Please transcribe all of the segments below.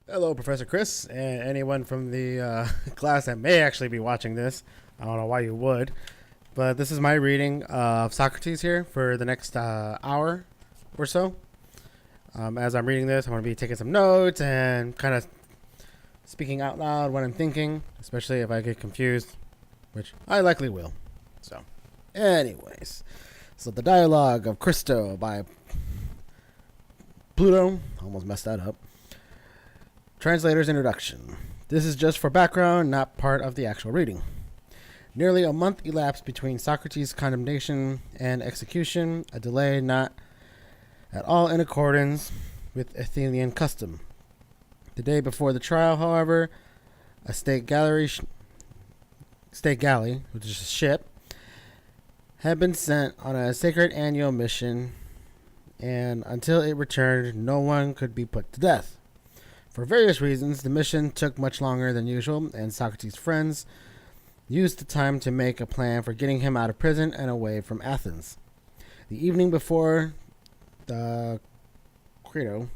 Hello, Professor Chris, and anyone from the class that may actually be watching this. I don't know why you would, but this is my reading of Socrates here for the next hour or so. As I'm reading this, I'm going to be taking some notes and kind of speaking out loud what I'm thinking, especially if I get confused, which I likely will. So, anyways, so the dialogue of Crito by Pluto, almost messed that up. Translator's introduction. This is just for background, not part of the actual reading. Nearly a month elapsed between Socrates' condemnation and execution, a delay not at all in accordance with Athenian custom. The day before the trial, however, a state galley, which is a ship, had been sent on a sacred annual mission, and until it returned, no one could be put to death. For various reasons, the mission took much longer than usual, and Socrates' friends used the time to make a plan for getting him out of prison and away from Athens. The evening before the Crito,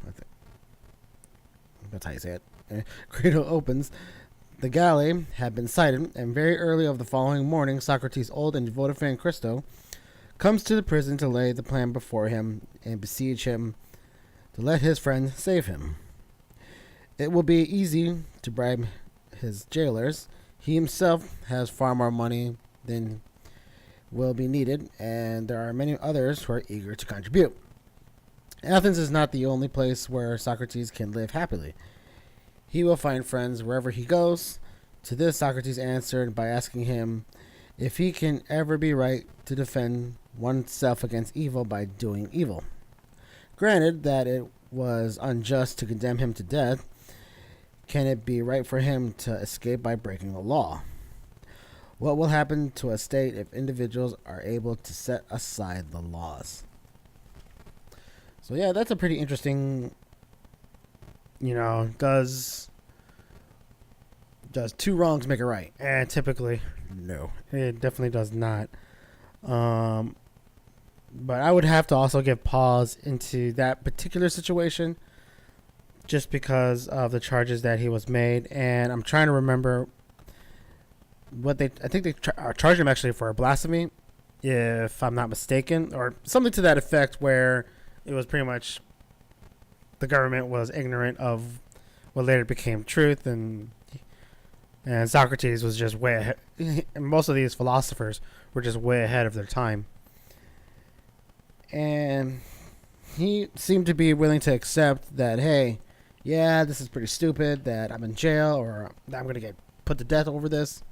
that's how you say it, Crito opens, the galley had been sighted, and very early of the following morning, Socrates' old and devoted friend Crito comes to the prison to lay the plan before him and besiege him to let his friend save him. It will be easy to bribe his jailers. He himself has far more money than will be needed, and there are many others who are eager to contribute. Athens is not the only place where Socrates can live happily. He will find friends wherever he goes. To this, Socrates answered by asking him if he can ever be right to defend oneself against evil by doing evil. Granted that it was unjust to condemn him to death, can it be right for him to escape by breaking the law? What will happen to a state if individuals are able to set aside the laws? So yeah, that's a pretty interesting, does two wrongs make a right? And typically, no, it definitely does not. But I would have to also give pause into that particular situation just because of the charges that he was made, and I'm trying to remember what I think they charged him actually for blasphemy, if I'm not mistaken, or something to that effect, where it was pretty much the government was ignorant of what later became truth, and Socrates was just way ahead. And most of these philosophers were just way ahead of their time, and he seemed to be willing to accept that, hey, yeah, this is pretty stupid that I'm in jail or I'm going to get put to death over this.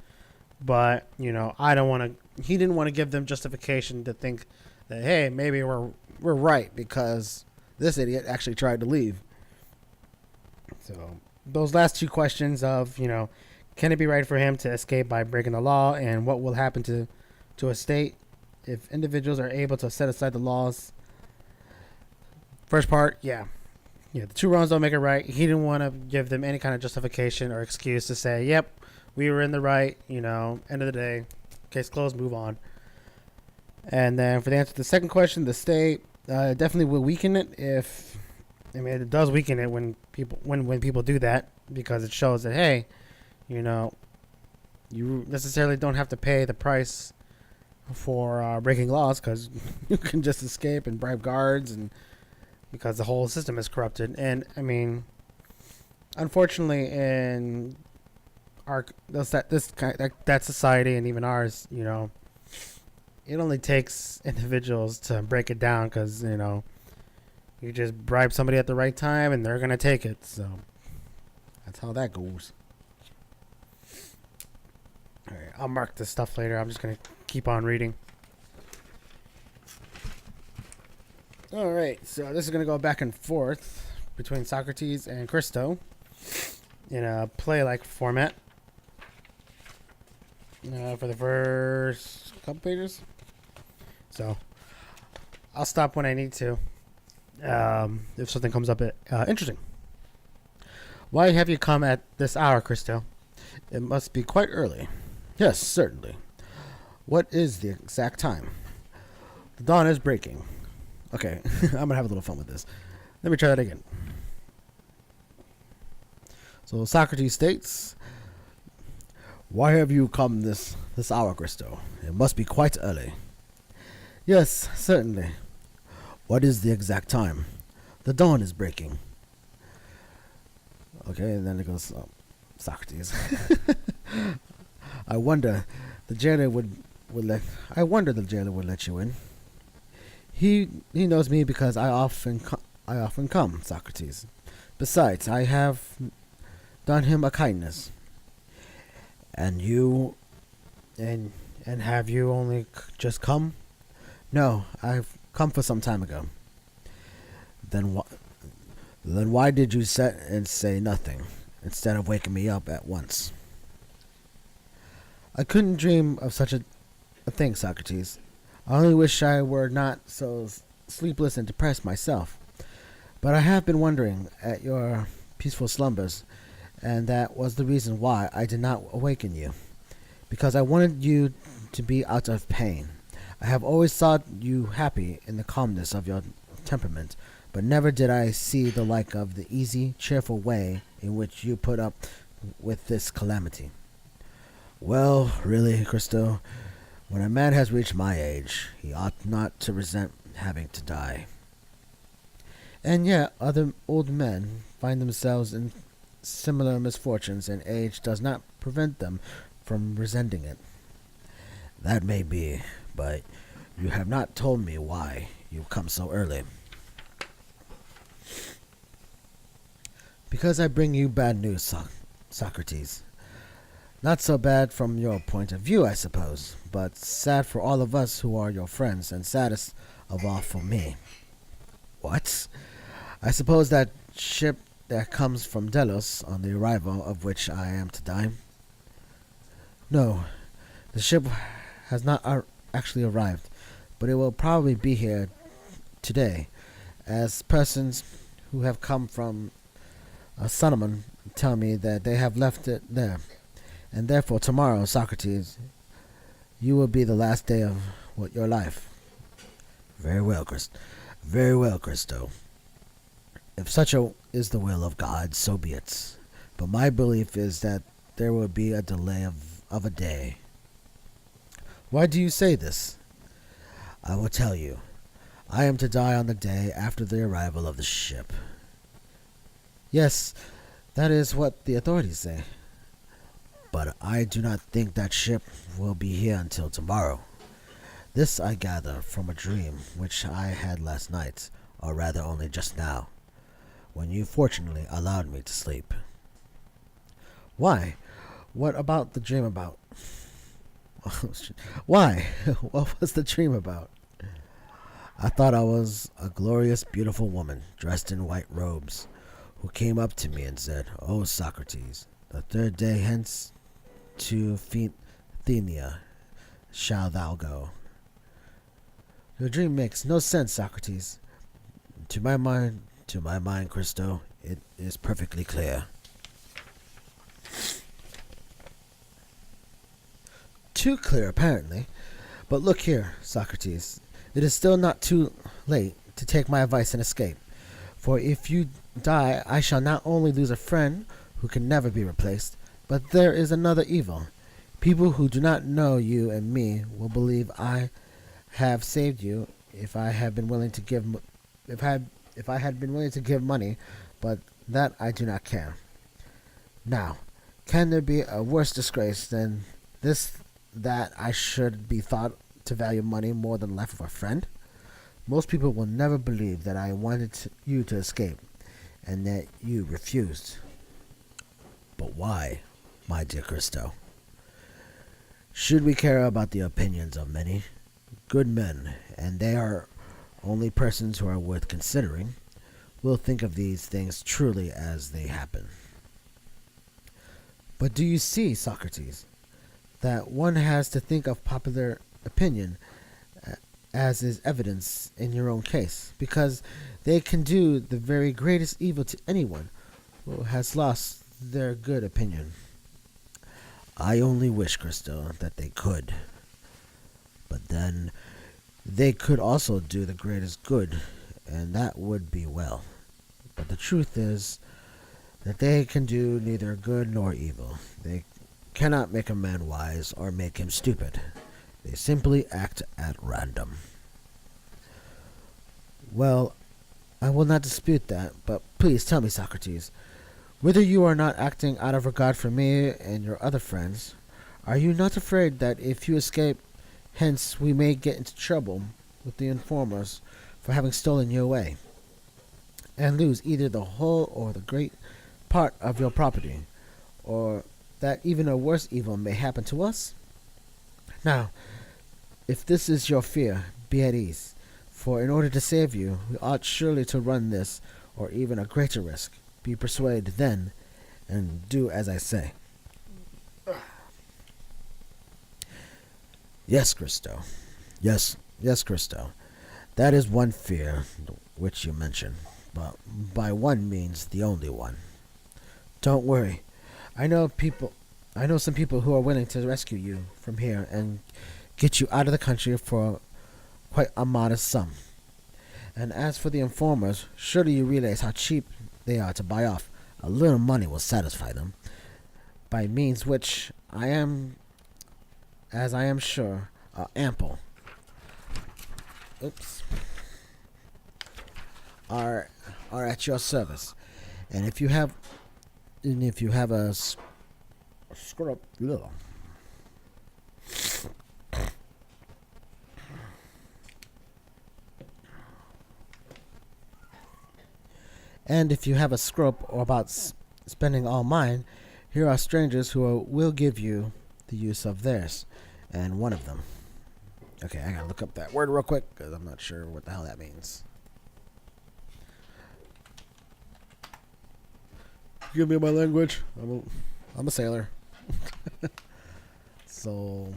But, I don't want to, he didn't want to give them justification to think that, hey, maybe we're right because this idiot actually tried to leave. So those last two questions of, can it be right for him to escape by breaking the law, and what will happen to a state if individuals are able to set aside the laws? First part, yeah, the two wrongs don't make it right. He didn't want to give them any kind of justification or excuse to say, yep, we were in the right, end of the day, case closed, move on. And then for the answer to the second question, the state definitely will weaken it it does weaken it when people do that, because it shows that, hey, you necessarily don't have to pay the price for breaking laws, because you can just escape and bribe guards, and because the whole system is corrupted. And unfortunately, in that society, and even ours, it only takes individuals to break it down, because you just bribe somebody at the right time and they're gonna take it. So that's how that goes. All right, I'll mark this stuff later. I'm just gonna keep on reading. All right, so this is going to go back and forth between Socrates and Crito in a play-like format for the first couple pages. So I'll stop when I need to if something comes up interesting. Why have you come at this hour, Crito? It must be quite early. Yes, certainly. What is the exact time? The dawn is breaking. Okay, I'm going to have a little fun with this. Let me try that again. So Socrates states, "Why have you come this hour, Crito? It must be quite early." "Yes, certainly." "What is the exact time?" "The dawn is breaking." Okay, and then it goes, Socrates. I wonder the jailer would let you in. He knows me because I often come, Socrates. Besides, I have done him a kindness. And you and have you only just come? No, I've come for some time ago. Then why did you sit and say nothing instead of waking me up at once? I couldn't dream of such a thing, Socrates. I only wish I were not so sleepless and depressed myself. But I have been wondering at your peaceful slumbers, and that was the reason why I did not awaken you, because I wanted you to be out of pain. I have always thought you happy in the calmness of your temperament, but never did I see the like of the easy, cheerful way in which you put up with this calamity. Well, really, Crito, when a man has reached my age, he ought not to resent having to die. And yet other old men find themselves in similar misfortunes, and age does not prevent them from resenting it. That may be, but you have not told me why you come so early. Because I bring you bad news, Socrates. Not so bad from your point of view, I suppose, but sad for all of us who are your friends, and saddest of all for me. What? I suppose that ship that comes from Delos, on the arrival of which I am to die? No, the ship has not actually arrived, but it will probably be here today, as persons who have come from Solomon tell me that they have left it there. And therefore tomorrow, Socrates, you will be the last day of your life. Very well, Crito. If such is the will of God, so be it. But my belief is that there will be a delay of a day. Why do you say this? I will tell you. I am to die on the day after the arrival of the ship. Yes, that is what the authorities say. But I do not think that ship will be here until tomorrow. This I gather from a dream which I had last night, or rather only just now, when you fortunately allowed me to sleep. Why? What about the dream about? Why? What was the dream about? I thought I was a glorious, beautiful woman, dressed in white robes, who came up to me and said, "O Socrates, the third day hence to Athenia shall thou go." Your dream makes no sense, Socrates. To my mind, Crito, it is perfectly clear. Too clear, apparently. But look here, Socrates. It is still not too late to take my advice and escape. For if you die, I shall not only lose a friend who can never be replaced, but there is another evil. People who do not know you and me will believe I have saved you if I had been willing to give money, but that I do not care. Now, can there be a worse disgrace than this, that I should be thought to value money more than the life of a friend? Most people will never believe that I wanted you to escape, and that you refused. But why, my dear Crito? Should we care about the opinions of many? Good men, and they are only persons who are worth considering, will think of these things truly as they happen. But do you see, Socrates, that one has to think of popular opinion as is evidence in your own case, because they can do the very greatest evil to anyone who has lost their good opinion. I only wish, Crito, that they could. But then they could also do the greatest good, and that would be well. But the truth is that they can do neither good nor evil. They cannot make a man wise or make him stupid. They simply act at random. Well, I will not dispute that, but please tell me, Socrates, whether you are not acting out of regard for me and your other friends, are you not afraid that if you escape hence we may get into trouble with the informers for having stolen you away, and lose either the whole or the great part of your property, or that even a worse evil may happen to us? Now, if this is your fear, be at ease, for in order to save you, we ought surely to run this, or even a greater risk. Be persuaded then, and do as I say. Yes, Crito. Yes, Crito. That is one fear which you mention, but by one means the only one. Don't worry. I know some people who are willing to rescue you from here and get you out of the country for quite a modest sum. And as for the informers, surely you realize how cheap they are to buy off. A little money will satisfy them, by means which I am sure, are ample. Are at your service, and if you have a screw up. And if you have a scruple or about spending all mine, here are strangers who will give you the use of theirs, and one of them. Okay, I gotta look up that word real quick because I'm not sure what the hell that means. Give me my language. I'm a sailor. So,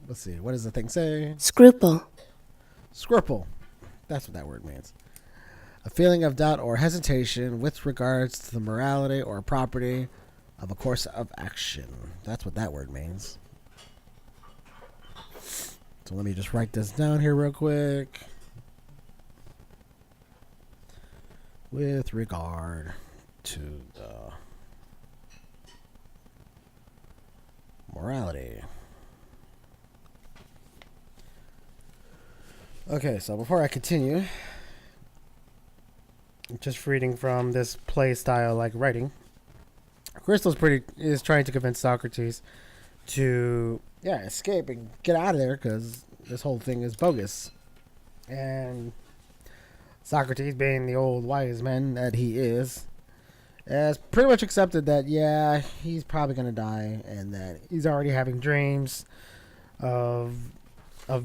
let's see. What does the thing say? Scruple. Scruple. That's what that word means. A feeling of doubt or hesitation with regards to the morality or property of a course of action. That's what that word means. So let me just write this down here real quick. With regard to the morality. Okay, so before I continue, just reading from this play style like writing, Crystal's is trying to convince Socrates to escape and get out of there because this whole thing is bogus. And Socrates, being the old wise man that he is, has pretty much accepted that he's probably gonna die, and that he's already having dreams of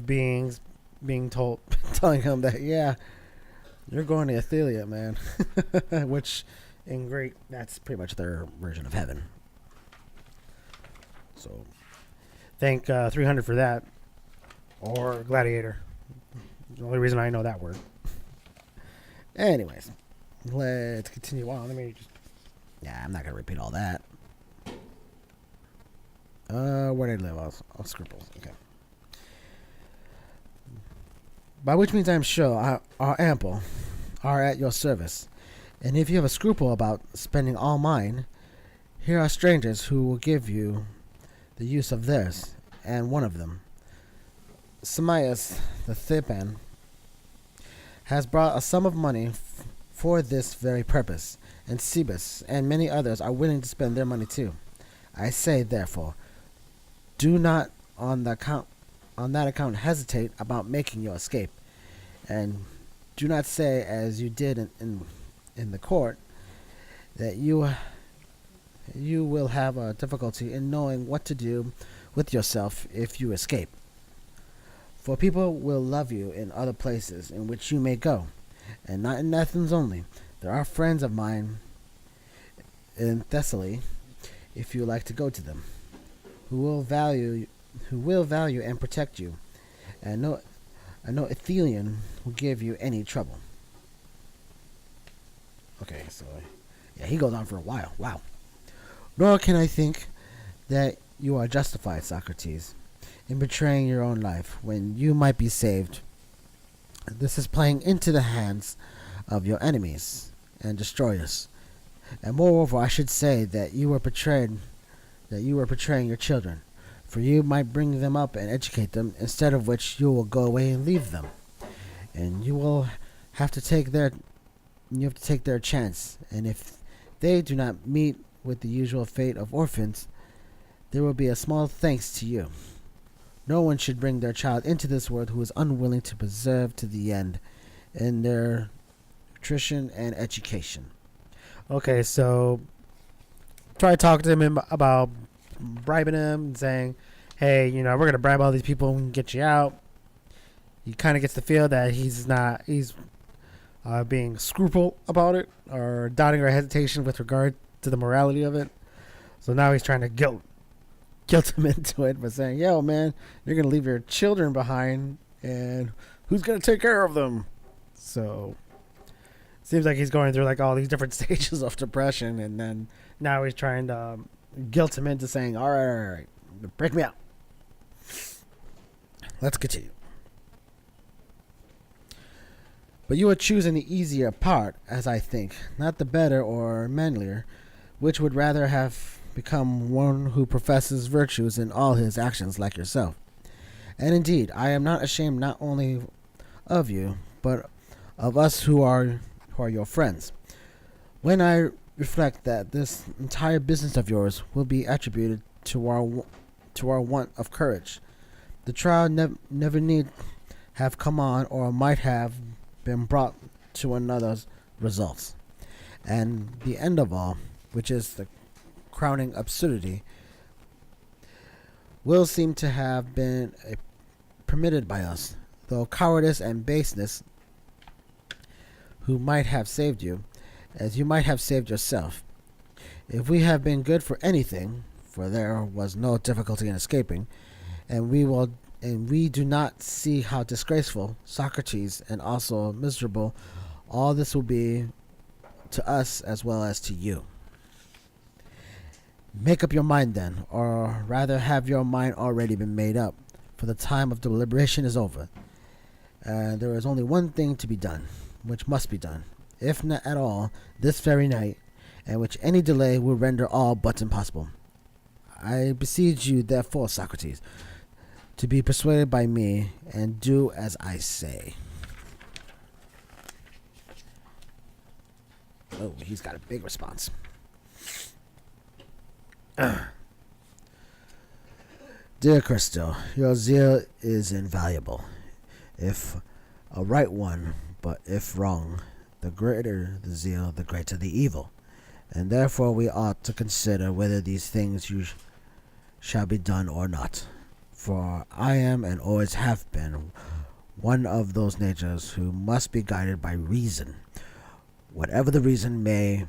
beings being telling him that you're going to Athelia, man. Which in Greek, that's pretty much their version of heaven. So thank 300 for that, or gladiator. The only reason I know that word. Anyways, let's continue on. I'm not gonna repeat all that. Where did I live? I'll scribble. Okay. By which means I am sure are ample, are at your service. And if you have a scruple about spending all mine, here are strangers who will give you the use of theirs, and one of them, Samias the Theban, has brought a sum of money for this very purpose, and Cebus and many others are willing to spend their money too. I say, therefore, do not on that account hesitate about making your escape, and do not say as you did in the court that you will have a difficulty in knowing what to do with yourself if you escape. For people will love you in other places in which you may go, and not in Athens only. There are friends of mine in Thessaly, if you like to go to them, who will value and protect you, and no Athenian will give you any trouble. Okay, so he goes on for a while. Wow. Nor can I think that you are justified, Socrates, in betraying your own life when you might be saved. This is playing into the hands of your enemies and destroyers, And moreover, I should say that you were betraying your children, for you might bring them up and educate them, instead of which you will go away and leave them, and have to take their you have to take their chance. And if they do not meet with the usual fate of orphans, there will be a small thanks to you. No one should bring their child into this world who is unwilling to preserve to the end in their nutrition and education. Okay, so try to talk to him about bribing him and saying, hey, we're going to bribe all these people and get you out. He kind of gets the feel that he's being scruple about it, or doubting or hesitation with regard to the morality of it. So now he's trying to guilt him into it by saying, yo, man, you're going to leave your children behind, and who's going to take care of them? So seems like he's going through like all these different stages of depression, and then now he's trying to guilt him into saying, all right, break me out. Let's continue. But you are choosing the easier part, as I think, not the better or manlier, which would rather have become one who professes virtues in all his actions like yourself. And indeed, I am not ashamed not only of you, but of us who are your friends, when I reflect that this entire business of yours will be attributed to our want of courage. The trial never need have come on, or might have been brought to another's results. And the end of all, which is the crowning absurdity, will seem to have been permitted by us, though cowardice and baseness, who might have saved you, as you might have saved yourself. If we have been good for anything, for there was no difficulty in escaping, and we do not see how disgraceful, Socrates, and also miserable, all this will be to us as well as to you. Make up your mind then, or rather have your mind already been made up, for the time of deliberation is over. There is only one thing to be done, which must be done, if not at all, this very night, and which any delay will render all but impossible. I beseech you, therefore, Socrates, to be persuaded by me, and do as I say. Oh, he's got a big response. Dear Crito, your zeal is invaluable, if a right one, but if wrong, the greater the zeal, the greater the evil. And therefore we ought to consider whether these things shall be done or not. For I am, and always have been, one of those natures who must be guided by reason, whatever the reason may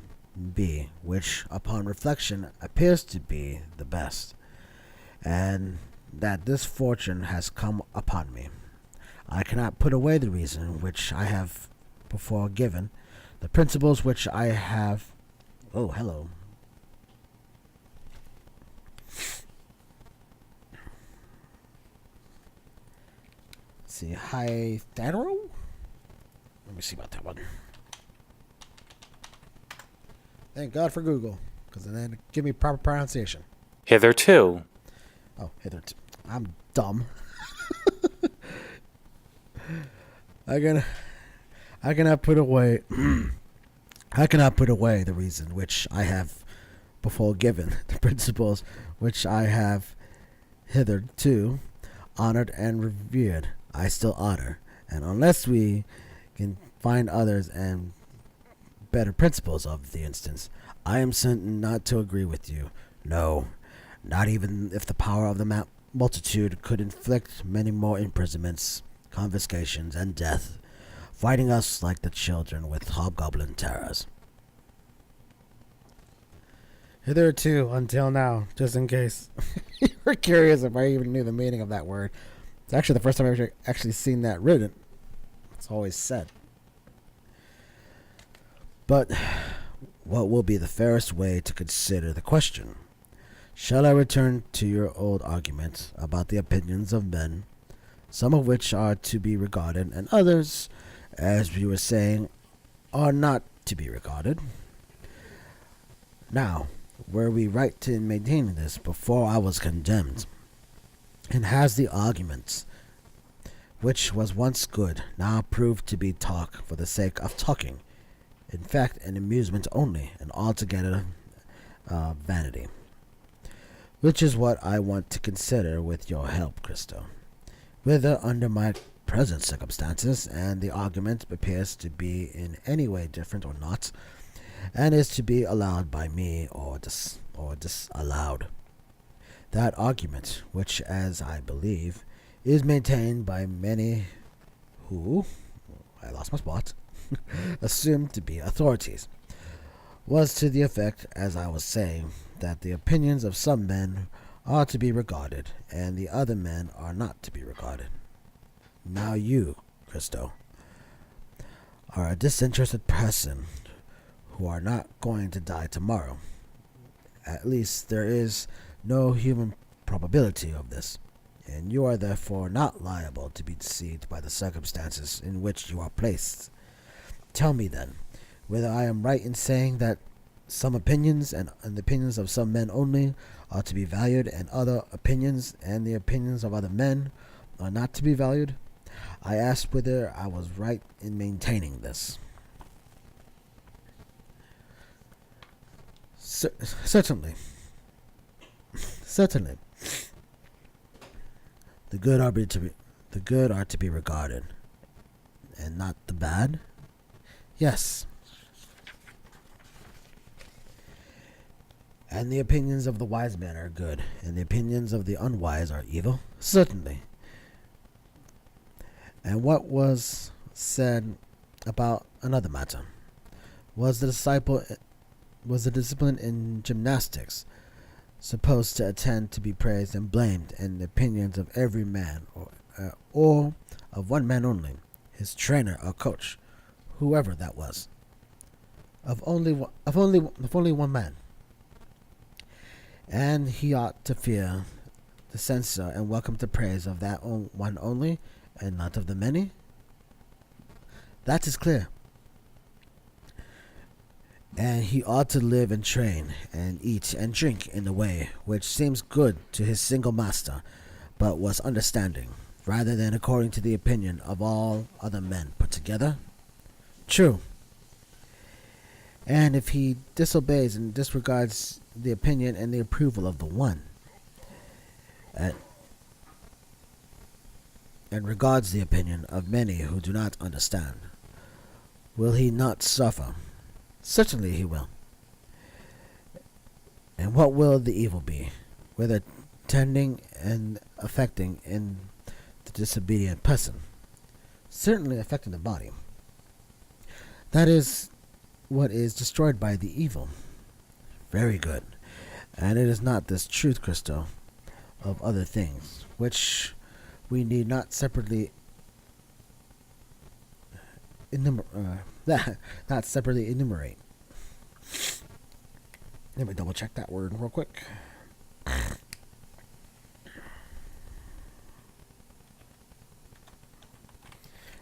be, which upon reflection appears to be the best, and that this fortune has come upon me. I cannot put away the reason which I have before given, the principles which I have. Oh, hello. Let's see, Hythero? Let me see about that one. Thank God for Google, because then give me proper pronunciation. Hitherto. Oh, hitherto. I'm dumb. I cannot put away the reason which I have before given, the principles which I have hitherto honored and revered, I still honor, and unless we can find others and better principles of the instance, I am certain not to agree with you. No, not even if the power of the multitude could inflict many more imprisonments, confiscations, and death, fighting us like the children with hobgoblin terrors. Hitherto, until now, just in case you were curious if I even knew the meaning of that word. It's actually the first time I've actually seen that written. It's always said. But what will be the fairest way to consider the question? Shall I return to your old argument about the opinions of men, some of which are to be regarded, and others, as we were saying, are not to be regarded? Now, were we right in maintaining this before I was condemned? And has the argument, which was once good, now proved to be talk for the sake of talking, in fact an amusement only, and altogether vanity? Which is what I want to consider with your help, Crito. Whether under my present circumstances, and the argument appears to be in any way different or not, and is to be allowed by me or disallowed. That argument, which, as I believe, is maintained by many who, I lost my spot, assumed to be authorities, was to the effect, as I was saying, that the opinions of some men are to be regarded, and the other men are not to be regarded. Now you, Crito, are a disinterested person who are not going to die tomorrow. At least there is no human probability of this, and you are therefore not liable to be deceived by the circumstances in which you are placed. Tell me, then, whether I am right in saying that some opinions and the opinions of some men only are to be valued, and other opinions and the opinions of other men are not to be valued. I asked whether I was right in maintaining this. Certainly. Certainly. The good are to be regarded, and not the bad. Yes. And the opinions of the wise men are good, and the opinions of the unwise are evil. Certainly. And what was said about another matter? Was the discipline in gymnastics supposed to attend to be praised and blamed, and the opinions of every man, or of one man only, his trainer or coach, whoever that was, of only one man? And he ought to fear the censor and welcome the praise of that one only, and not of the many? That is clear. And he ought to live and train, and eat and drink in the way which seems good to his single master, but was understanding, rather than according to the opinion of all other men put together? True. And if he disobeys and disregards the opinion and the approval of the one, and regards the opinion of many who do not understand, will he not suffer? Certainly he will. And what will the evil be, whether tending and affecting in the disobedient person? Certainly affecting the body. That is what is destroyed by the evil. Very good. And it is not this truth, Crito, of other things, which we need not separately enumerate. Let me double check that word real quick.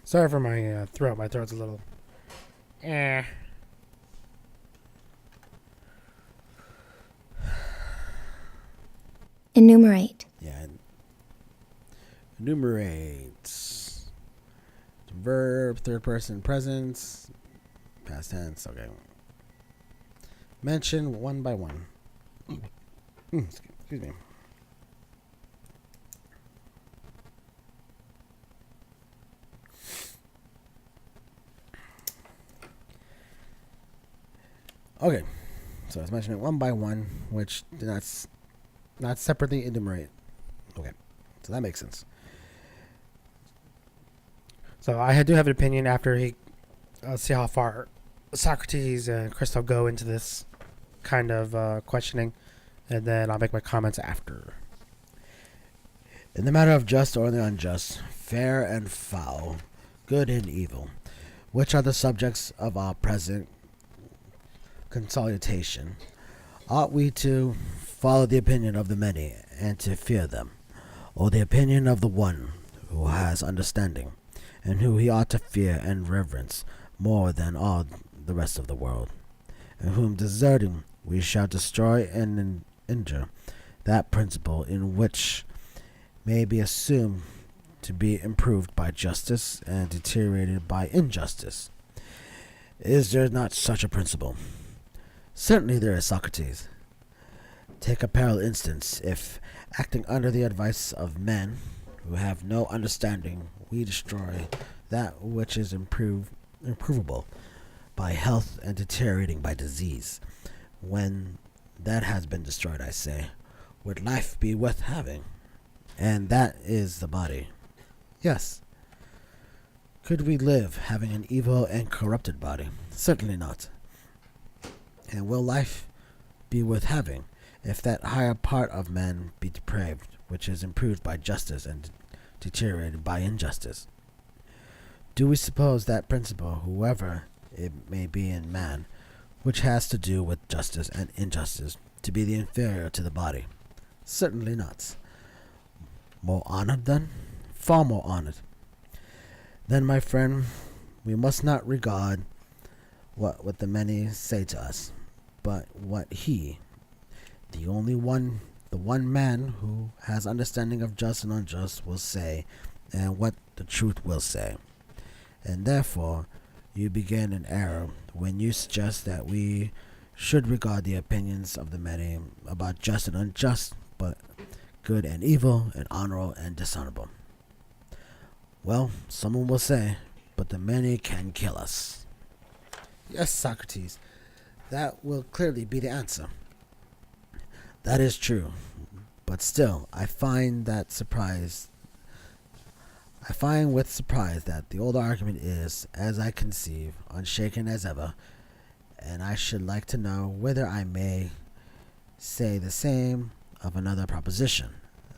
Sorry for my throat. My throat's a little. Enumerate. Yeah. Enumerate. Verb, third person present, past tense. Okay. Mention one by one. Excuse me. Okay. So let's mention it one by one, which that's not separately enumerate. Okay. So that makes sense. So I do have an opinion after he see how far Socrates and Crito go into this kind of questioning, and then I'll make my comments after. In the matter of just or the unjust, fair and foul, good and evil, which are the subjects of our present consultation, ought we to follow the opinion of the many and to fear them, or the opinion of the one who has understanding, and who he ought to fear and reverence more than all the rest of the world, and whom deserting we shall destroy and injure that principle in which may be assumed to be improved by justice and deteriorated by injustice. Is there not such a principle? Certainly there is, Socrates. Take a parallel instance. If, acting under the advice of men who have no understanding, we destroy that which is improvable by health and deteriorating by disease, when that has been destroyed, I say, would life be worth having? And that is the body. Yes. Could we live having an evil and corrupted body? Certainly not. And will life be worth having if that higher part of man be depraved, which is improved by justice and deteriorated by injustice? Do we suppose that principle, whoever it may be in man, which has to do with justice and injustice, to be the inferior to the body? Certainly not. More honored, then? Far more honored. Then, my friend, we must not regard what the many say to us, but what he, the one man who has understanding of just and unjust, will say, and what the truth will say. And therefore, you begin in error when you suggest that we should regard the opinions of the many about just and unjust, but good and evil, and honorable and dishonorable. Well, someone will say, but the many can kill us. Yes, Socrates, that will clearly be the answer. That is true, but still, I find with surprise that the old argument is, as I conceive, unshaken as ever, and I should like to know whether I may say the same of another proposition,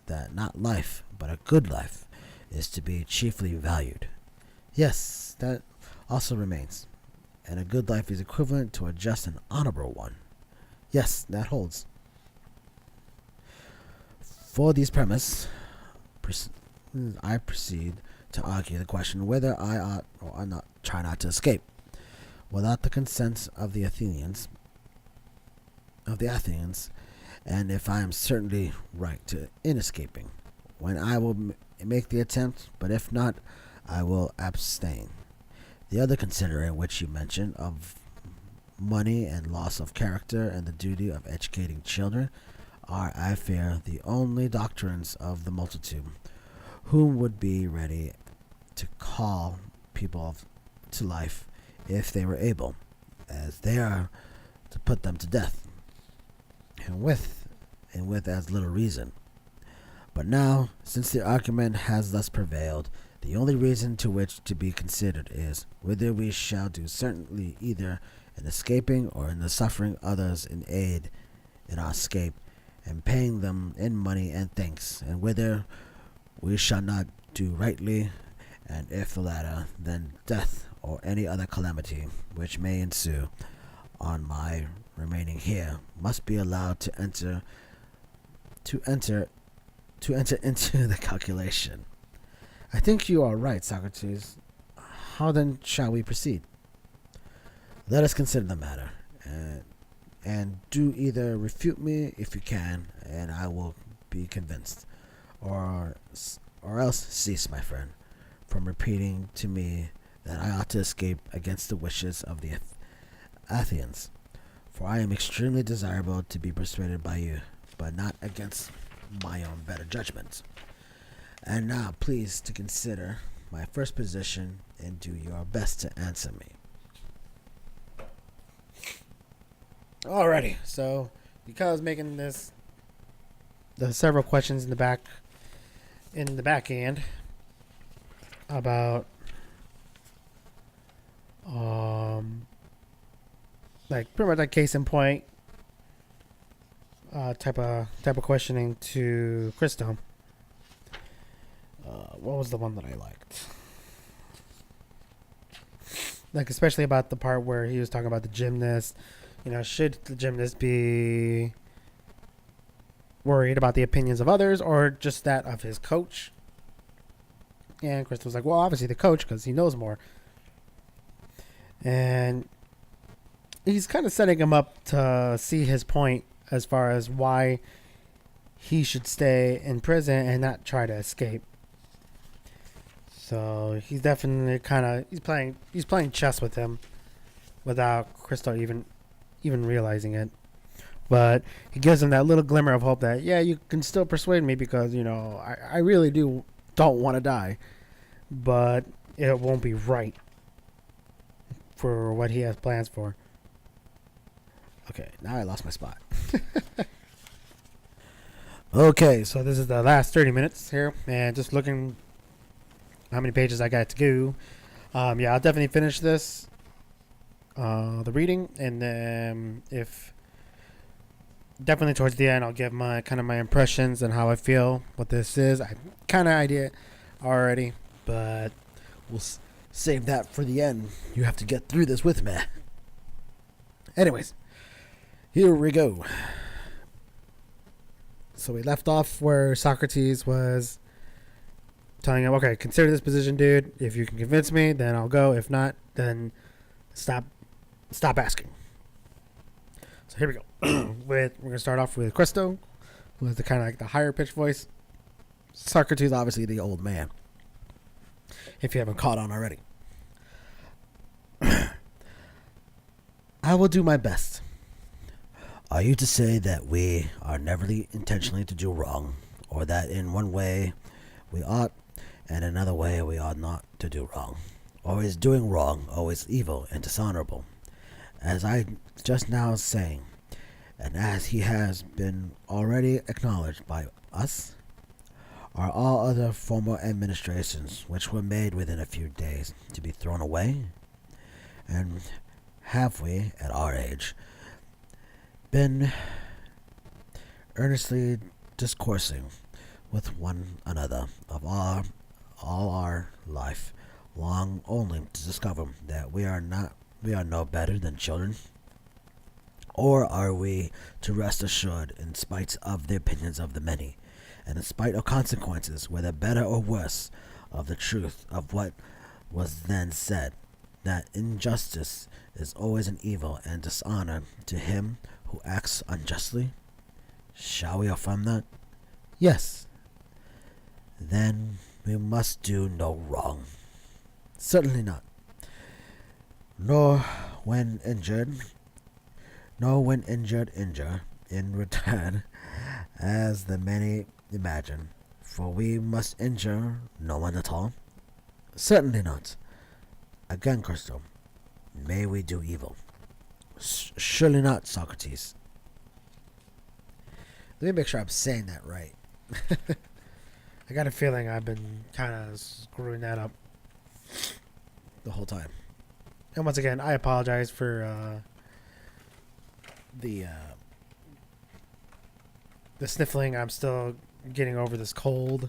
that not life, but a good life, is to be chiefly valued. Yes, that also remains, and a good life is equivalent to a just and honorable one. Yes, that holds. For these premises, I proceed to argue the question whether I ought or ought not try not to escape, without the consent of the Athenians, and if I am certainly right in escaping, when I will make the attempt, but if not, I will abstain. The other consideration which you mentioned, of money and loss of character and the duty of educating children, are, I fear, the only doctrines of the multitude, whom would be ready to call people to life if they were able, as they are to put them to death, and with as little reason. But now, since the argument has thus prevailed, the only reason to which to be considered is, whether we shall do certainly either in escaping or in the suffering others in aid in our escape, and paying them in money and thanks, and whether we shall not do rightly, and if the latter, then death or any other calamity which may ensue on my remaining here must be allowed to enter into the calculation. I think you are right, Socrates. How then shall we proceed? Let us consider the matter, and do either refute me if you can, and I will be convinced, or else cease, my friend, from repeating to me that I ought to escape against the wishes of the Athenians, for I am extremely desirable to be persuaded by you, but not against my own better judgment. And now, please to consider my first position and do your best to answer me. Alrighty, so because making the several questions in the back end about like pretty much like case in point type of questioning to Crito. What was the one that I liked? Like especially about the part where he was talking about the gymnast. You know, should the gymnast be worried about the opinions of others or just that of his coach? And Crito was like, well, obviously the coach because he knows more. And he's kind of setting him up to see his point as far as why he should stay in prison and not try to escape. So he's definitely he's playing chess with him without Crystal even realizing it. But he gives him that little glimmer of hope that, yeah, you can still persuade me because, I really don't want to die. But it won't be right for what he has plans for. Okay, now I lost my spot. Okay, so this is the last 30 minutes here. And just looking how many pages I got to go. Yeah, I'll definitely finish this, the reading. And then if... Definitely towards the end, I'll give my impressions and how I feel what this is. I kind of idea already, but We'll save that for the end. You have to get through this with me. anyways, Here we go. so we left off where Socrates was telling him, "Okay, consider this position, dude. If you can convince me, then I'll go. If not, then stop asking." So here we go. We're gonna start off with Crito, who has the kind of like the higher pitched voice. Socrates, obviously the old man, If you haven't caught on already. I will do my best. Are you to say that we are never intentionally to do wrong, or that in one way we ought, and another way we ought not to do wrong? Or is doing wrong always evil and dishonorable? As I just now saying, and as he has been already acknowledged by us, are all other former administrations which were made within a few days to be thrown away? And have we, at our age, been earnestly discoursing with one another of all our life, long only to discover that we are no better than children? Or are we to rest assured, in spite of the opinions of the many, and in spite of consequences, whether better or worse, of the truth of what was then said, that injustice is always an evil and dishonor to him who acts unjustly? Shall we affirm that? Yes. Then we must do no wrong. Certainly not. Nor when injured injure in return, as the many imagine, for we must injure no one at all. Certainly not. Again, Crystal, may we do evil? Surely not, Socrates. Let me make sure I'm saying that right. I got a feeling I've been kind of screwing that up The whole time. And once again, I apologize for The sniffling. I'm still getting over this cold.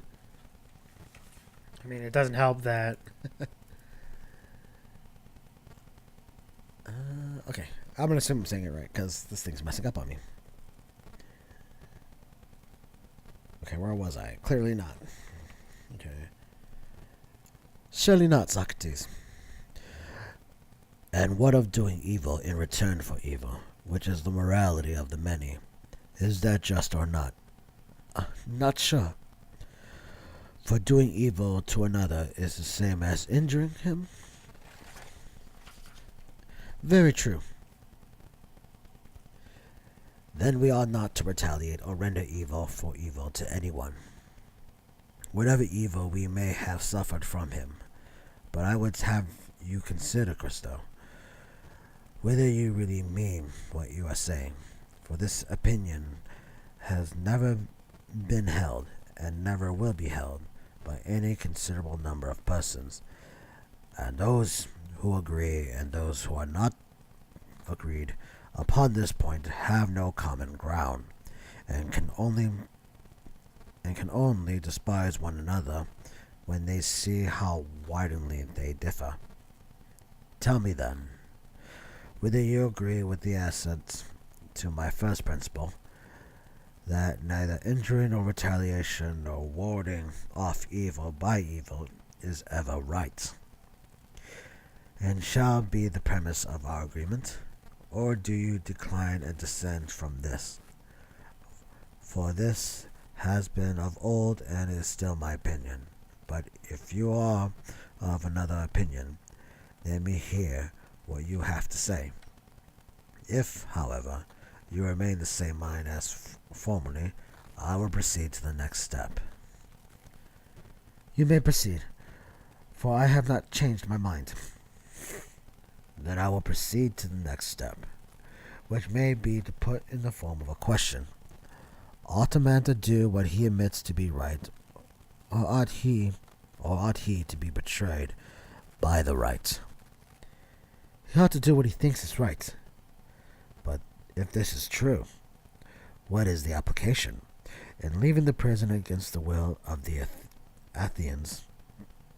I mean, it doesn't help that. Okay, I'm gonna assume I'm saying it right because this thing's messing up on me. Okay, where was I? Clearly not. Okay. Surely not, Socrates. And what of doing evil in return for evil, which is the morality of the many? Is that just or not? Not sure. For doing evil to another is the same as injuring him? Very true. Then we ought not to retaliate or render evil for evil to anyone, whatever evil we may have suffered from him. But I would have you consider, Crito, whether you really mean what you are saying, for this opinion has never been held and never will be held by any considerable number of persons, and those who agree and those who are not agreed upon this point have no common ground, and can only despise one another when they see how widely they differ. Tell me then, whether you agree with the assent to my first principle, that neither injury nor retaliation nor warding off evil by evil is ever right, and shall be the premise of our agreement, Or do you decline and dissent from this? For this has been of old and is still my opinion. But if you are of another opinion, let me hear what you have to say. If, however, you remain the same mind as formerly, I will proceed to the next step. You may proceed, for I have not changed my mind. Then I will proceed to the next step, which may be to put in the form of a question. Ought a man to do what he admits to be right, or ought he to be betrayed by the right? He ought to do what he thinks is right. But if this is true, what is the application? In leaving the prison against the will of the Athenians,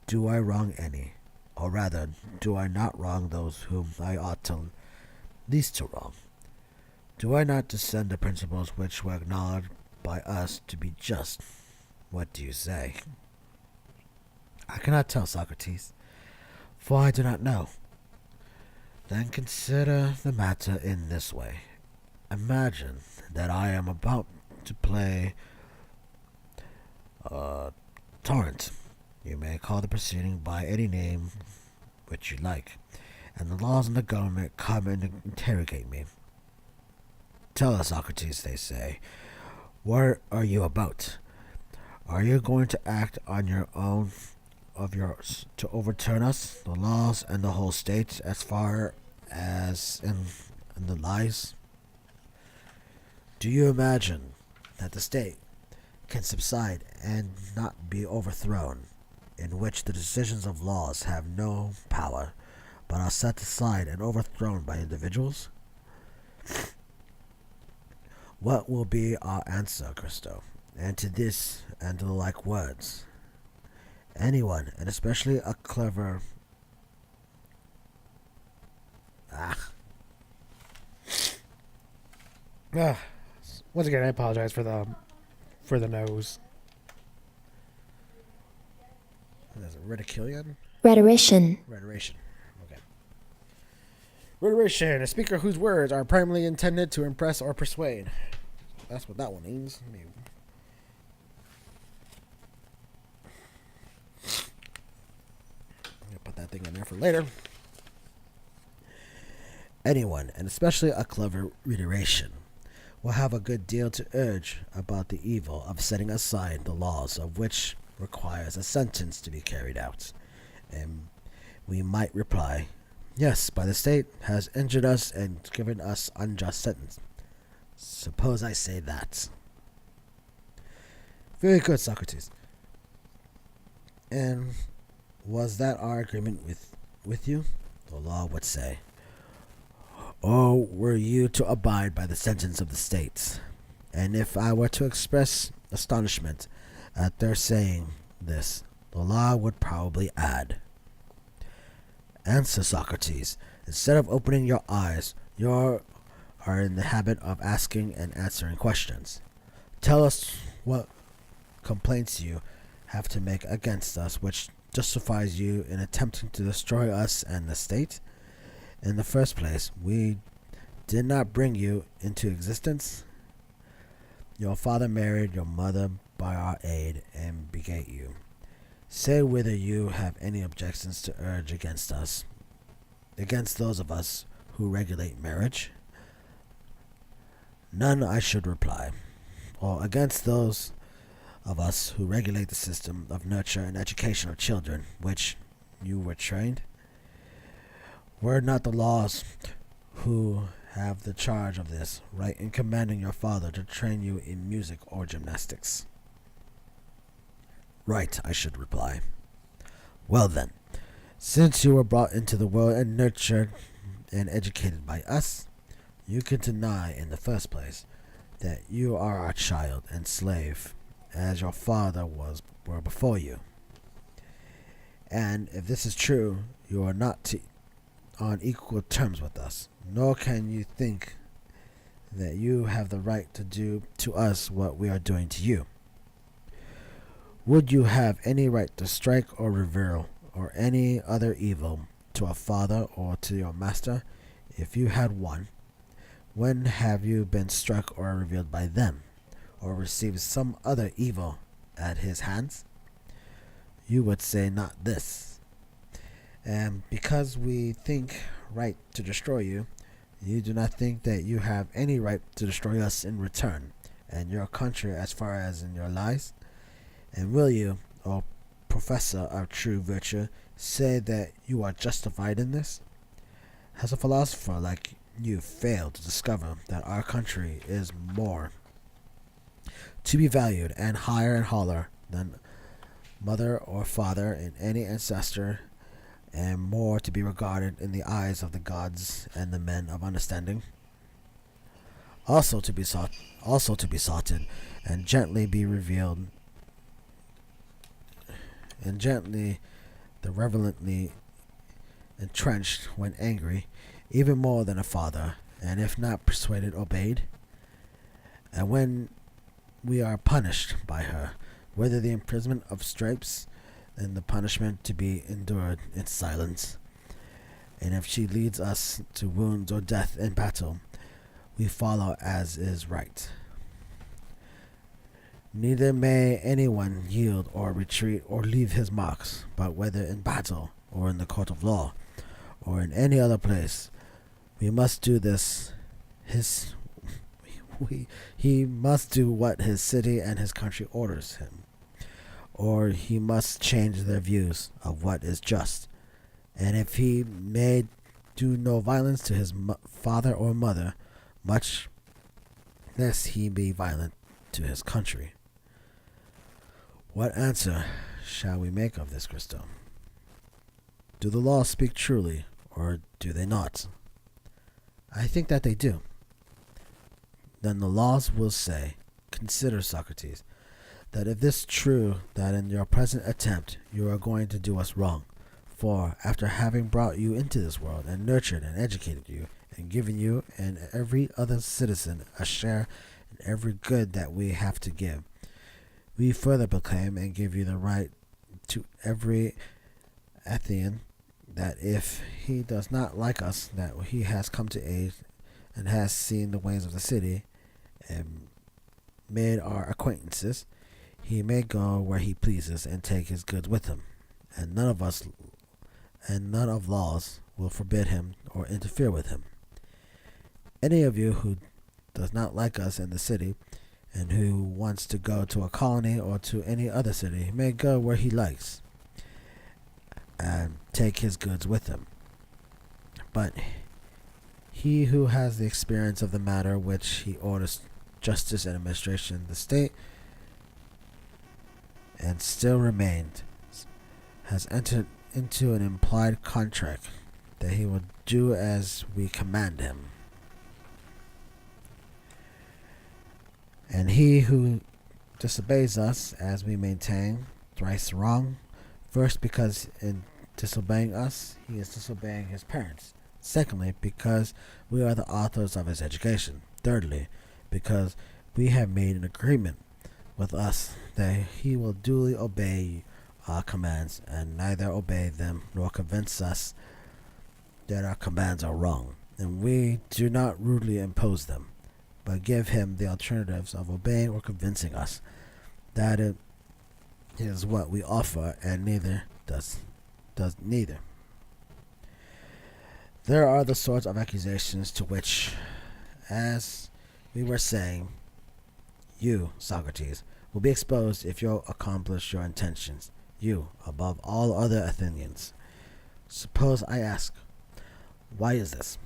do I wrong any? Or rather, do I not wrong those whom I ought to least to wrong? Do I not descend the principles which were acknowledged by us to be just? What do you say? I cannot tell, Socrates, for I do not know. Then consider the matter in this way. Imagine that I am about to play torrent. You may call the proceeding by any name which you like, and the laws and the government come and interrogate me. Tell us, Socrates, they say, what are you about? Are you going to act on your own of yours to overturn us, the laws, and the whole state, as far as in the lies? Do you imagine that the state can subside and not be overthrown, in which the decisions of laws have no power, but are set aside and overthrown by individuals? What will be our answer, Crito, and to this and to the like words? Anyone, and especially a clever... Once again, I apologize for the nose. What is it, Rhetorician? Rhetorician. Rhetorician. Okay. Rhetorician, a speaker whose words are primarily intended to impress or persuade. That's what that one means. I'm gonna put that thing in there for later. Anyone, and especially a clever rhetorician, will have a good deal to urge about the evil of setting aside the laws of which requires a sentence to be carried out. And we might reply, yes, but the state has injured us and given us unjust sentence. Suppose I say that. Very good, Socrates. And was that our agreement with you? The law would say. Or were you to abide by the sentence of the states? And if I were to express astonishment at their saying this, the law would probably add, answer, Socrates. Instead of opening your eyes, you are in the habit of asking and answering questions. Tell us what complaints you have to make against us, which justifies you in attempting to destroy us and the state. In the first place, we did not bring you into existence. Your father married your mother by our aid and begat you. Say whether you have any objections to urge against us, against those of us who regulate marriage. None, I should reply. Or against those of us who regulate the system of nurture and education of children, which you were trained. Were not the laws who have the charge of this right in commanding your father to train you in music or gymnastics? Right, I should reply. Well then, since you were brought into the world and nurtured and educated by us, you can deny in the first place that you are our child and slave, as your father were before you. And if this is true, you are not on equal terms with us, nor can you think that you have the right to do to us what we are doing to you. Would you have any right to strike or revile or any other evil to a father or to your master, if you had one? When have you been struck or revealed by them, or received some other evil at his hands? You would say not this. And because we think right to destroy you, you do not think that you have any right to destroy us in return, and your country as far as in your lives? And will you, O professor of true virtue, say that you are justified in this? Has a philosopher like you failed to discover that our country is more to be valued and higher and higher than mother or father in any ancestor, and more to be regarded in the eyes of the gods and the men of understanding? Also to be sought and gently be revealed, and gently the reverently entrenched when angry, even more than a father, and if not persuaded, obeyed. And when we are punished by her, whether the imprisonment of stripes and the punishment to be endured in silence, and if she leads us to wounds or death in battle, we follow as is right. Neither may anyone yield or retreat or leave his marks, but whether in battle or in the court of law or in any other place, we must do this. He must do what his city and his country orders him, or he must change their views of what is just. And if he may do no violence to his father or mother, much less he be violent to his country. What answer shall we make of this, Crito? Do the laws speak truly, or do they not? I think that they do. Then the laws will say, consider, Socrates, that if this true, that in your present attempt you are going to do us wrong, for after having brought you into this world, and nurtured and educated you, and given you and every other citizen a share in every good that we have to give, we further proclaim and give you the right to every Athenian, that if he does not like us, that he has come to aid, and has seen the ways of the city, and made our acquaintances, he may go where he pleases and take his goods with him, and none of laws will forbid him or interfere with him. Any of you who does not like us in the city, and who wants to go to a colony or to any other city, may go where he likes and take his goods with him. But he who has the experience of the matter which he orders justice and administration in the state, and still remained, has entered into an implied contract that he will do as we command him. And he who disobeys us, as we maintain, thrice wrong. First, because in disobeying us, he is disobeying his parents. Secondly, because we are the authors of his education. Thirdly, because we have made an agreement with us that he will duly obey our commands, and neither obey them nor convince us that our commands are wrong. And we do not rudely impose them, but give him the alternatives of obeying or convincing us. That it is what we offer, and neither does neither. There are the sorts of accusations to which, as we were saying, you, Socrates, will be exposed if you accomplish your intentions, you, above all other Athenians. Suppose I ask, why is this?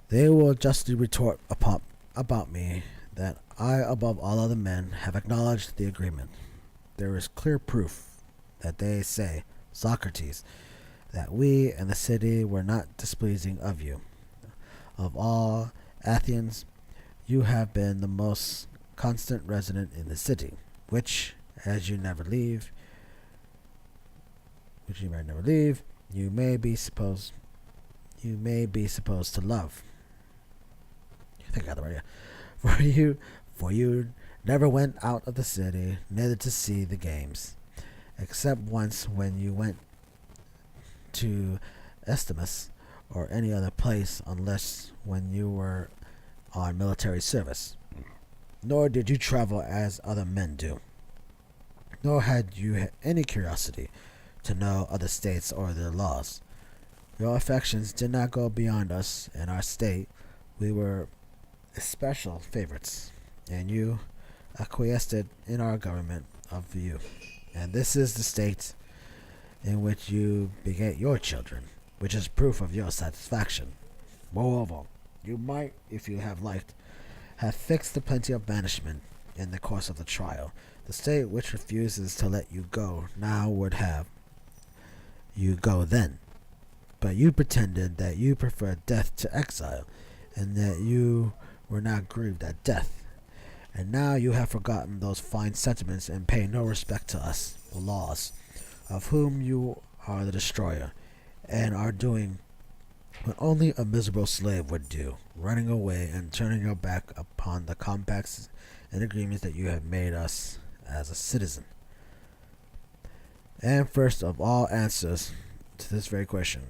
They will justly retort about me that I, above all other men, have acknowledged the agreement. There is clear proof that they say, Socrates, that we and the city were not displeasing of you. Of all Athenians, you have been the most constant resident in the city, which, as you never leave, you may be supposed to love. I think I got the right idea. For you never went out of the city, neither to see the games, except once when you went to Estimus, or any other place unless when you were on military service. Nor did you travel as other men do. Nor had you any curiosity to know other states or their laws. Your affections did not go beyond us and our state. We were especial favorites, and you acquiesced in our government of you. And this is the state in which you beget your children, which is proof of your satisfaction. Moreover, you might, if you have liked, have fixed the penalty of banishment in the course of the trial. The state which refuses to let you go now would have you go then. But you pretended that you preferred death to exile, and that you were not grieved at death. And now you have forgotten those fine sentiments and pay no respect to us, the laws, of whom you are the destroyer, and are doing what only a miserable slave would do, running away and turning your back upon the compacts and agreements that you have made us as a citizen. And first of all answers to this very question,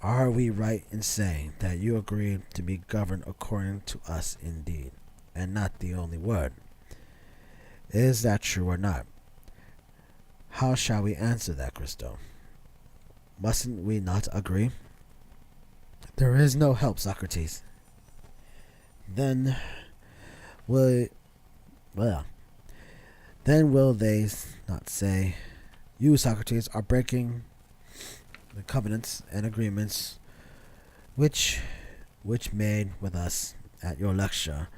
are we right in saying that you agreed to be governed according to us indeed, and not the only word? Is that true or not? How shall we answer that, Crito? Mustn't we not agree? There is no help, Socrates. Then will they not say, you, Socrates, are breaking the covenants and agreements which made with us at your lecture,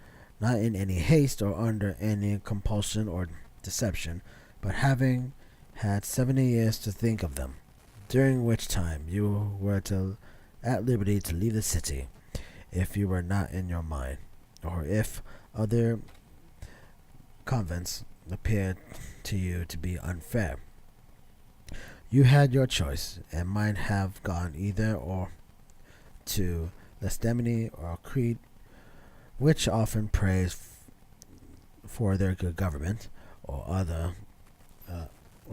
not in any haste or under any compulsion or deception, but having had 70 years to think of them, during which time you were at liberty to leave the city, if you were not in your mind, or if other convents appeared to you to be unfair. You had your choice, and might have gone either or to Lacedaemon or Crete, which often praise for their good government, or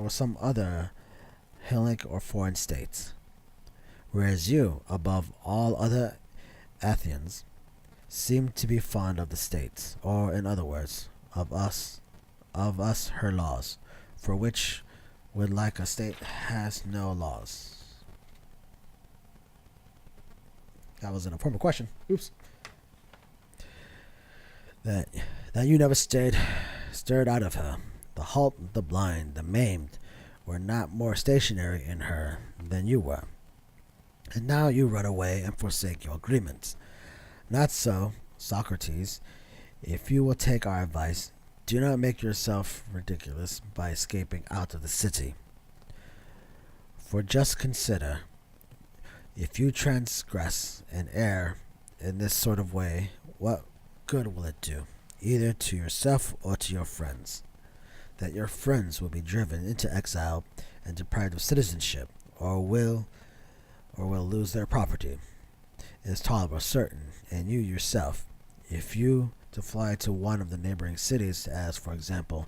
some other Hellenic or foreign states. Whereas you, above all other Athenians, seem to be fond of the states, or in other words, of us her laws, for which would like a state has no laws. That was an informal question. Oops. That you never stirred out of her. The halt, the blind, the maimed were not more stationary in her than you were. And now you run away and forsake your agreements. Not so, Socrates. If you will take our advice, do not make yourself ridiculous by escaping out of the city. For just consider, if you transgress and err in this sort of way, what good will it do, either to yourself or to your friends? That your friends will be driven into exile and deprived of citizenship, or will lose their property, is tolerable certain, and you yourself, if you to fly to one of the neighboring cities, as for example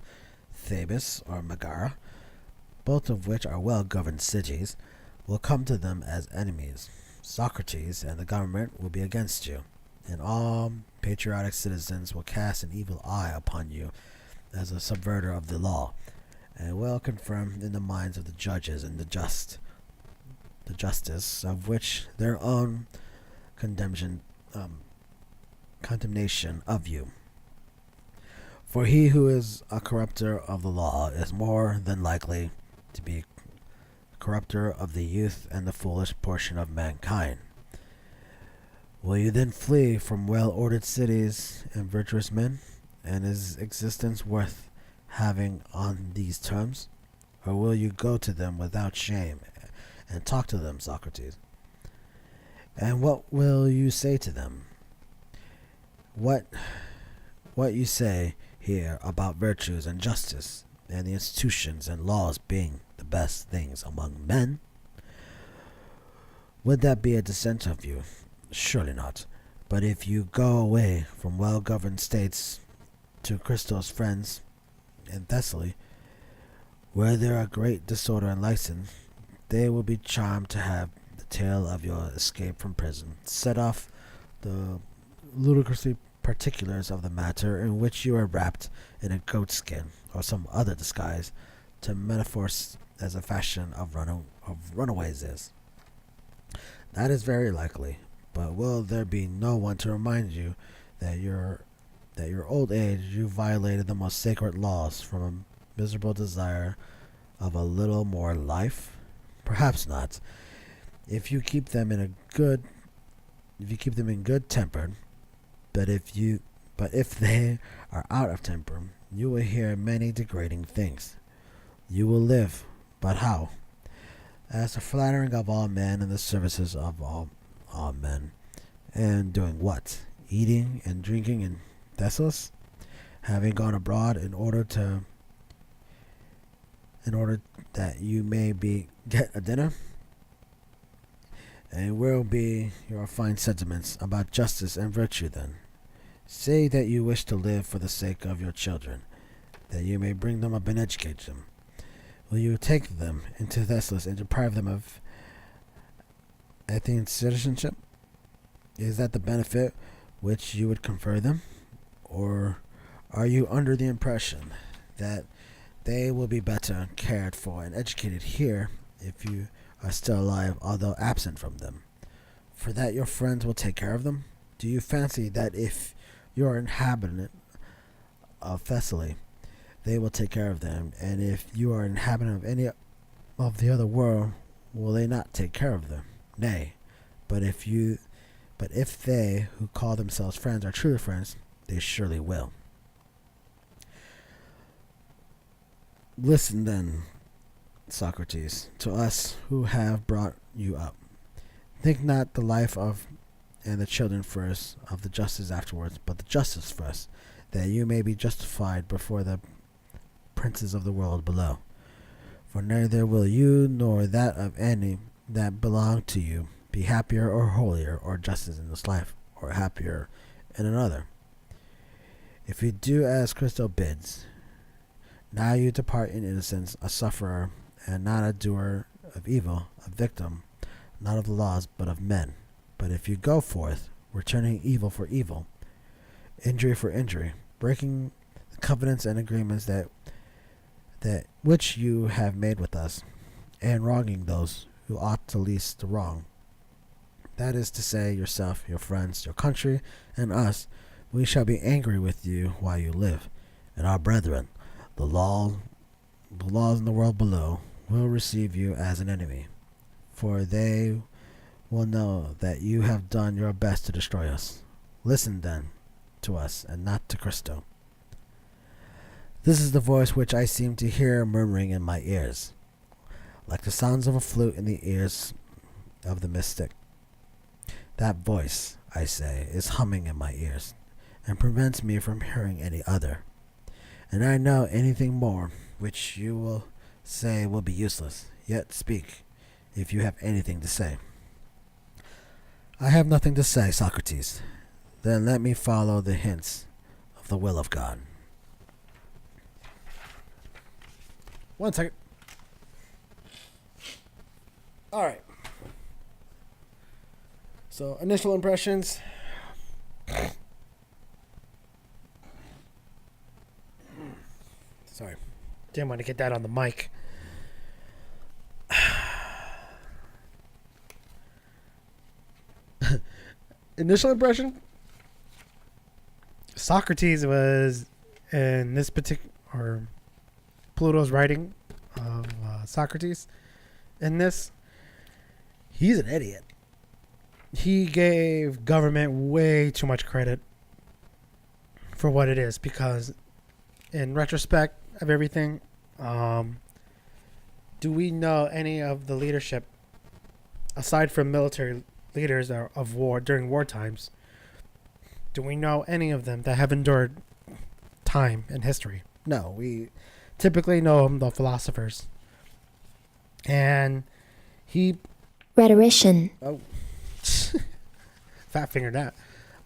Thebes or Megara, both of which are well-governed cities, will come to them as enemies. Socrates and the government will be against you, and all patriotic citizens will cast an evil eye upon you as a subverter of the law, and well confirmed in the minds of the judges and the justice of which their own condemnation of you. For he who is a corrupter of the law is more than likely to be a corrupter of the youth and the foolish portion of mankind. Will you then flee from well-ordered cities and virtuous men, and is existence worth having on these terms? Or will you go to them without shame and talk to them, Socrates? And what will you say to them? What you say here about virtues and justice, and the institutions and laws being the best things among men? Would that be a dissent of you? Surely not. But if you go away from well-governed states to Crito's friends in Thessaly, where there are great disorder and license, they will be charmed to have the tale of your escape from prison, set off the ludicrously particulars of the matter in which you were wrapped in a goat skin or some other disguise, to metaphors as a fashion of runaways is. That is very likely, but will there be no one to remind you that your old age you violated the most sacred laws from a miserable desire of a little more life? Perhaps not. If you keep them in good temper, but if they are out of temper, you will hear many degrading things. You will live, but how? As the flattering of all men in the services of all men. And doing what? Eating and drinking in Thessalos? Having gone abroad in order that you may get a dinner? And where will be your fine sentiments about justice and virtue then? Say that you wish to live for the sake of your children, that you may bring them up and educate them. Will you take them into Thessalos and deprive them of Athenian citizenship? Is that the benefit which you would confer them? Or are you under the impression that they will be better cared for and educated here if you are still alive, although absent from them, for that your friends will take care of them? Do you fancy that if you are an inhabitant of Thessaly, they will take care of them, and if you are an inhabitant of any of the other world, will they not take care of them? Nay, but if they who call themselves friends are truly friends, they surely will. Listen then, Socrates, to us who have brought you up. Think not the life of and the children first, of the justice afterwards, but the justice first, that you may be justified before the princes of the world below. For neither will you nor that of any that belong to you be happier or holier or justice in this life, or happier in another. If you do as Crito bids, now you depart in innocence, a sufferer, and not a doer of evil, a victim, not of the laws, but of men. But if you go forth, returning evil for evil, injury for injury, breaking the covenants and agreements that which you have made with us, and wronging those who ought to least the wrong, that is to say, yourself, your friends, your country, and us, we shall be angry with you while you live. And our brethren, the laws in the world below, will receive you as an enemy, for they will know that you have done your best to destroy us. Listen then to us, and not to Crito. This is the voice which I seem to hear murmuring in my ears, like the sounds of a flute in the ears of the mystic. That voice, I say, is humming in my ears, and prevents me from hearing any other. And I know anything more which you will say will be useless. Yet speak, if you have anything to say. I have nothing to say, Socrates. Then let me follow the hints of the will of God. 1 second. All right. So, initial impressions. Sorry. Didn't want to get that on the mic. Initial impression? Socrates was in this particular, Pluto's writing of Socrates. In this, he's an idiot. He gave government way too much credit for what it is, because in retrospect of everything, do we know any of the leadership, aside from military leaders of war during war times, do we know any of them that have endured time and history? No, we typically know the philosophers. And he... Rhetorician. Oh. Fat fingered that.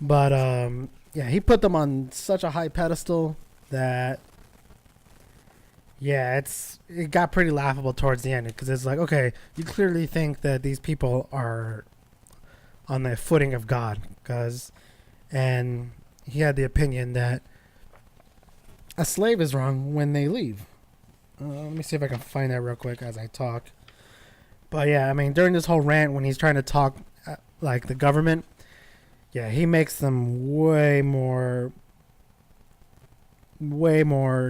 But, yeah, he put them on such a high pedestal that Yeah, it got pretty laughable towards the end because it's like, okay, you clearly think that these people are on the footing of God, and he had the opinion that a slave is wrong when they leave. Let me see if I can find that real quick as I talk. But yeah, I mean, during this whole rant, when he's trying to talk like the government, yeah, he makes them way more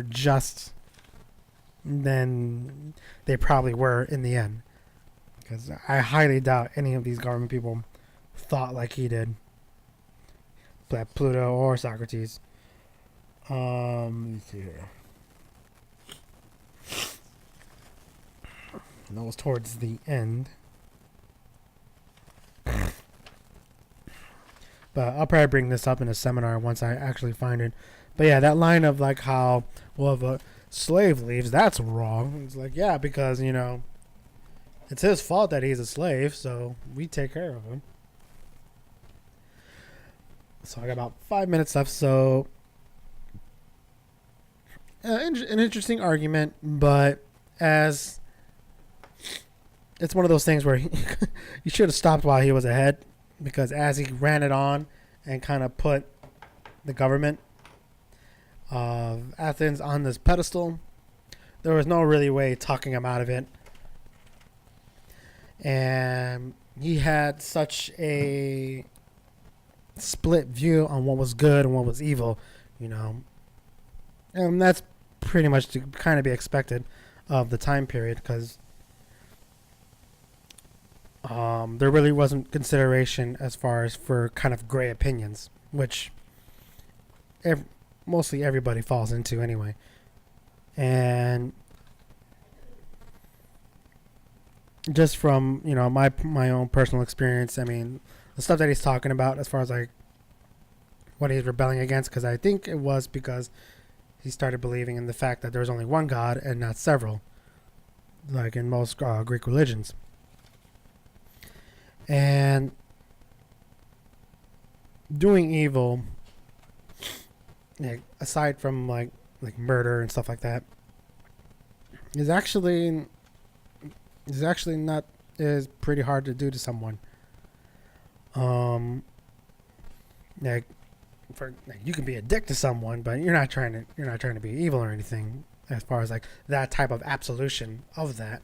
just than they probably were in the end. Because I highly doubt any of these government people thought like he did. That Pluto or Socrates. Let me see here. And that was towards the end. But I'll probably bring this up in a seminar once I actually find it. But yeah, that line of like how, well, if a slave leaves, that's wrong. It's like, yeah, because, it's his fault that he's a slave, so we take care of him. So I got about 5 minutes left, so an interesting argument, but as it's one of those things where you should have stopped while he was ahead, because as he ran it on and kind of put the government of Athens on this pedestal, there was no really way talking him out of it. And he had such a split view on what was good and what was evil, and that's pretty much to kind of be expected of the time period, because there really wasn't consideration as far as for kind of gray opinions, which mostly everybody falls into anyway. And just from my own personal experience, I mean, the stuff that he's talking about as far as like what he's rebelling against, because I think it was because he started believing in the fact that there was only one God and not several, like in most Greek religions. And doing evil, aside from like murder and stuff like that, is actually not is pretty hard to do to someone. Like you can be a dick to someone, but you're not trying to be evil or anything. As far as like that type of absolution of that,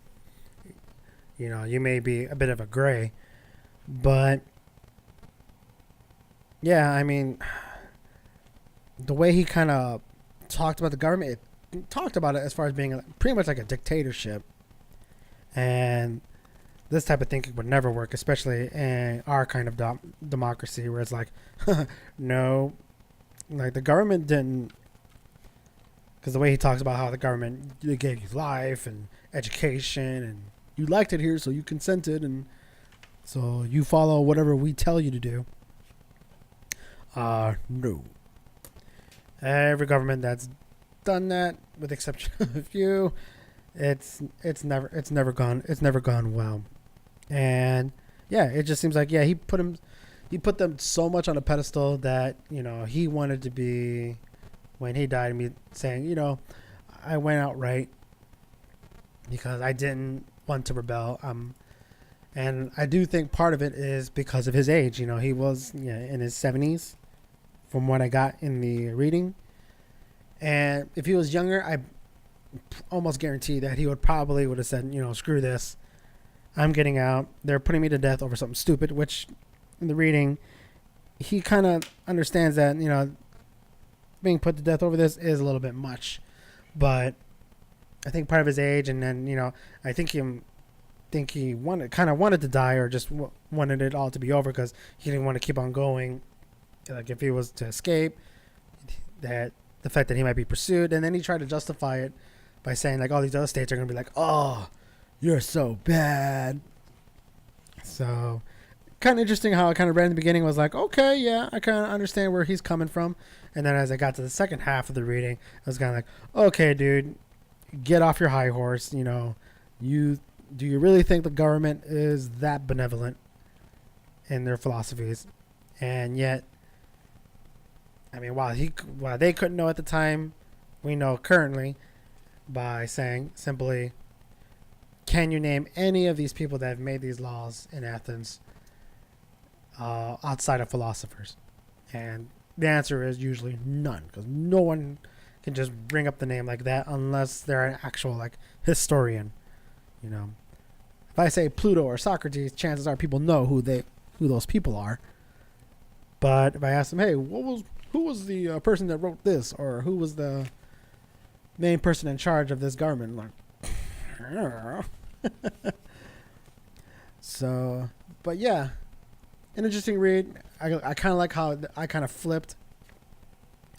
you may be a bit of a gray, but yeah, I mean, the way he kind of talked about the government, it talked about it as far as being pretty much like a dictatorship, and this type of thinking would never work, especially in our kind of democracy, where it's like, no, like the government didn't, because the way he talks about how the government, they gave you life and education, and you liked it here, so you consented, and so you follow whatever we tell you to do. No. Every government that's done that, with the exception of a few, it's never gone well. And yeah, it just seems like, yeah, he put them so much on a pedestal that he wanted to be, when he died, me saying, I went out right because I didn't want to rebel. And I do think part of it is because of his age. He was in his 70s, from what I got in the reading. And if he was younger, I almost guarantee that he would have said, screw this. I'm getting out. They're putting me to death over something stupid, which in the reading, he kind of understands that, being put to death over this is a little bit much. But I think part of his age, and then, I think he wanted to die, or just wanted it all to be over because he didn't want to keep on going. Like if he was to escape, that the fact that he might be pursued, and then he tried to justify it by saying like all these other states are going to be like, oh, you're so bad. So kind of interesting how I kind of read in the beginning, was like, okay, yeah, I kind of understand where he's coming from. And then as I got to the second half of the reading, I was kind of like, okay, dude, get off your high horse. Do you really think the government is that benevolent in their philosophies? And yet, I mean, while they couldn't know at the time, we know currently by saying simply, can you name any of these people that have made these laws in Athens outside of philosophers? And the answer is usually none, because no one can just bring up the name like that unless they're an actual like historian. You know, if I say Pluto or Socrates, chances are people know who those people are. But if I ask them, hey, who was the person that wrote this, or who was the main person in charge of this government, like, I don't know. So, but yeah, an interesting read. I kind of like how I kind of flipped.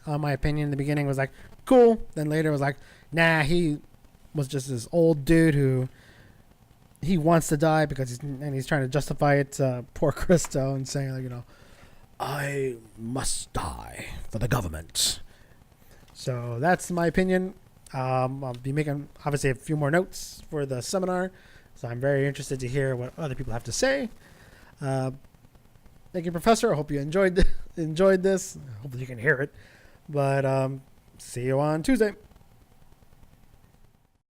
My opinion in the beginning was like, cool. Then later was like, nah, he was just this old dude who he wants to die because he's trying to justify it to poor Christo and saying, like, you know, I must die for the government. So that's my opinion. I'll be making obviously a few more notes for the seminar, so I'm very interested to hear what other people have to say. Thank you, Professor. I hope you enjoyed this. Hopefully you can hear it. But see you on Tuesday.